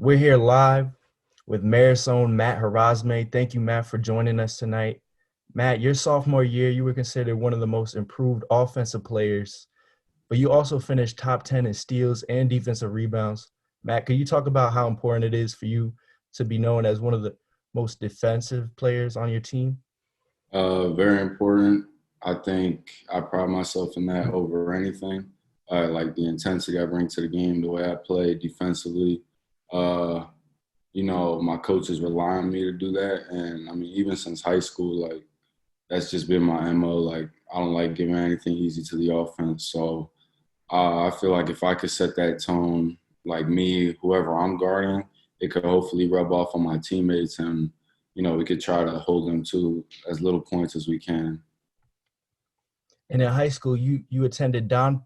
We're here live with Marist's own Matt Herasme. Thank you, Matt, for joining us tonight. Matt, your sophomore year, you were considered one of the most improved offensive players, but you also finished top 10 in steals and defensive rebounds. Matt, could you talk about how important it is for you to be known as one of the most defensive players on your team? Very important. I think I pride myself in that over anything. Like the intensity I bring to the game, the way I play defensively. Uh, my coaches rely on me to do that. And I mean, even since high school, like that's just been my MO. Like I don't like giving anything easy to the offense. So I feel like if I could set that tone, like me, whoever I'm guarding, it could hopefully rub off on my teammates and, we could try to hold them to as little points as we can. And in high school, you attended Don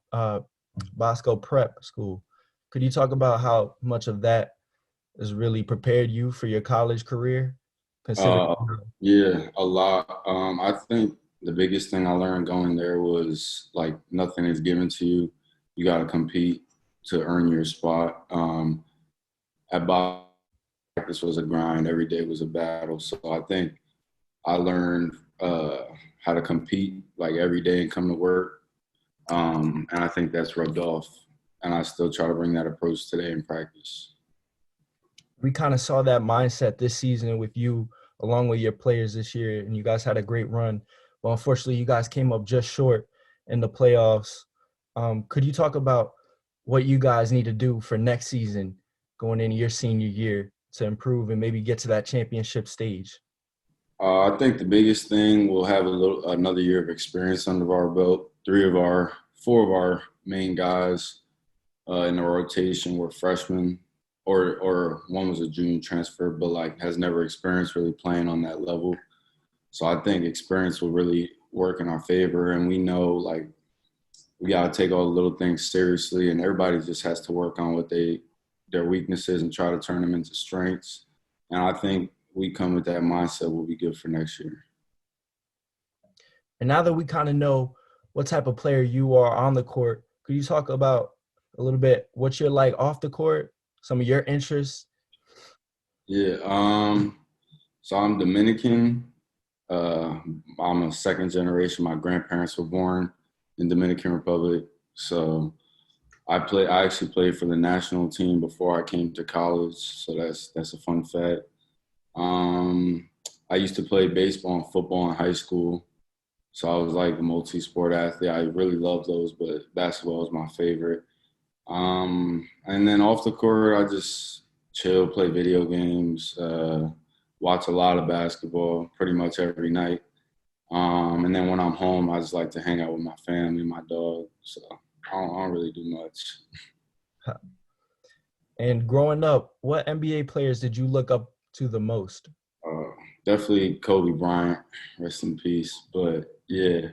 Bosco Prep School. Could you talk about how much of that has really prepared you for your college career, considering Uh, yeah, a lot. I think the biggest thing I learned going there was like nothing is given to you. You got to compete to earn your spot. At Bob, practice was a grind. Every day was a battle. So I think I learned how to compete like every day and come to work. And I think that's rubbed off. And I still try to bring that approach today in practice. we kind of saw that mindset this season with you along with your players this year, and you guys had a great run. But unfortunately, you guys came up just short in the playoffs. Could you talk about what you guys need to do for next season going into your senior year to improve and maybe get to that championship stage? I think the biggest thing we'll have another year of experience under our belt. Four of our main guys in the rotation were freshmen, or one was a junior transfer, but like has never experienced really playing on that level. So I think experience will really work in our favor, and we know like we got to take all the little things seriously, and everybody just has to work on their weaknesses and try to turn them into strengths. And I think we come with that mindset, we'll be good for next year. And now that we kind of know what type of player you are on the court, could you talk about a little bit what you're like off the court, some of your interests? Yeah. So I'm Dominican. Uh, I'm a second generation. My grandparents were born in Dominican Republic. So I actually played for the national team before I came to college. So that's a fun fact. Um, I used to play baseball and football in high school. So I was like a multi-sport athlete. I really loved those, but basketball was my favorite. And then off the court, I just chill, play video games, watch a lot of basketball pretty much every night. And then when I'm home, I just like to hang out with my family, my dog. So I don't really do much. And growing up, what NBA players did you look up to the most? Uh, Definitely Kobe Bryant, rest in peace. But yeah,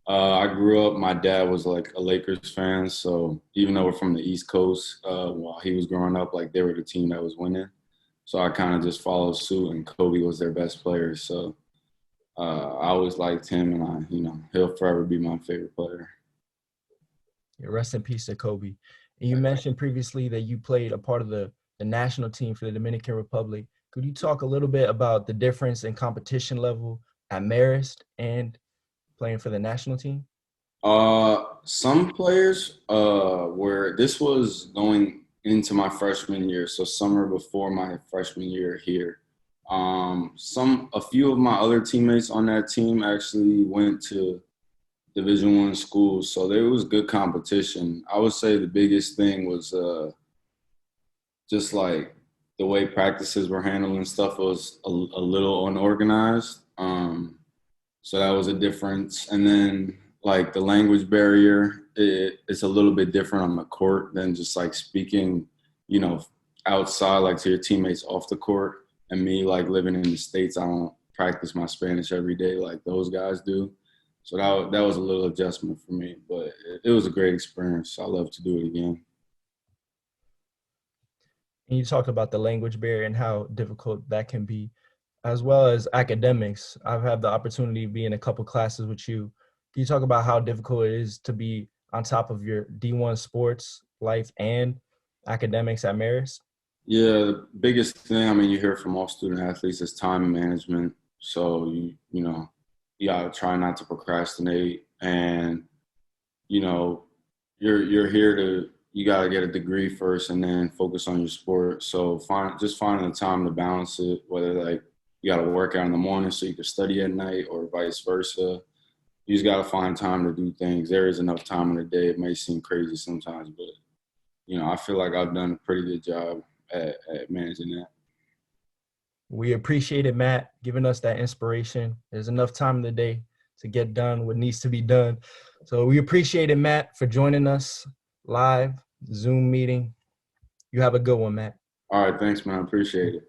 I grew up. My dad was like a Lakers fan, so even though we're from the East Coast, while he was growing up, like they were the team that was winning. So I kind of just followed suit, and Kobe was their best player. So I always liked him, and he'll forever be my favorite player. Yeah, rest in peace to Kobe. And you mentioned previously that you played a part of the national team for the Dominican Republic. Could you talk a little bit about the difference in competition level at Marist and playing for the national team? Some players, where this was going into my freshman year, so summer before my freshman year here. A few of my other teammates on that team actually went to Division I schools, so there was good competition. I would say the biggest thing was just like the way practices were handled and stuff was a little unorganized. So that was a difference. And then like the language barrier, it's a little bit different on the court than just like speaking, you know, outside like to your teammates off the court. And me like living in the States, I don't practice my Spanish every day like those guys do. So that was a little adjustment for me, but it was a great experience. I love to do it again. And you talked about the language barrier and how difficult that can be, as well as academics. I've had the opportunity to be in a couple classes with you. Can you talk about how difficult it is to be on top of your D1 sports life and academics at Marist? Yeah, the biggest thing, I mean, you hear from all student athletes is time management. So you gotta try not to procrastinate, and you know, you're here to you gotta get a degree first, and then focus on your sport. So finding the time to balance it, whether like you gotta work out in the morning so you can study at night, or vice versa. You just gotta find time to do things. There is enough time in the day. It may seem crazy sometimes, but I feel like I've done a pretty good job at managing that. We appreciate it, Matt, giving us that inspiration. There's enough time in the day to get done what needs to be done. So we appreciate it, Matt, for joining us live Zoom meeting. You have a good one, Matt. All right, thanks, man. I appreciate it.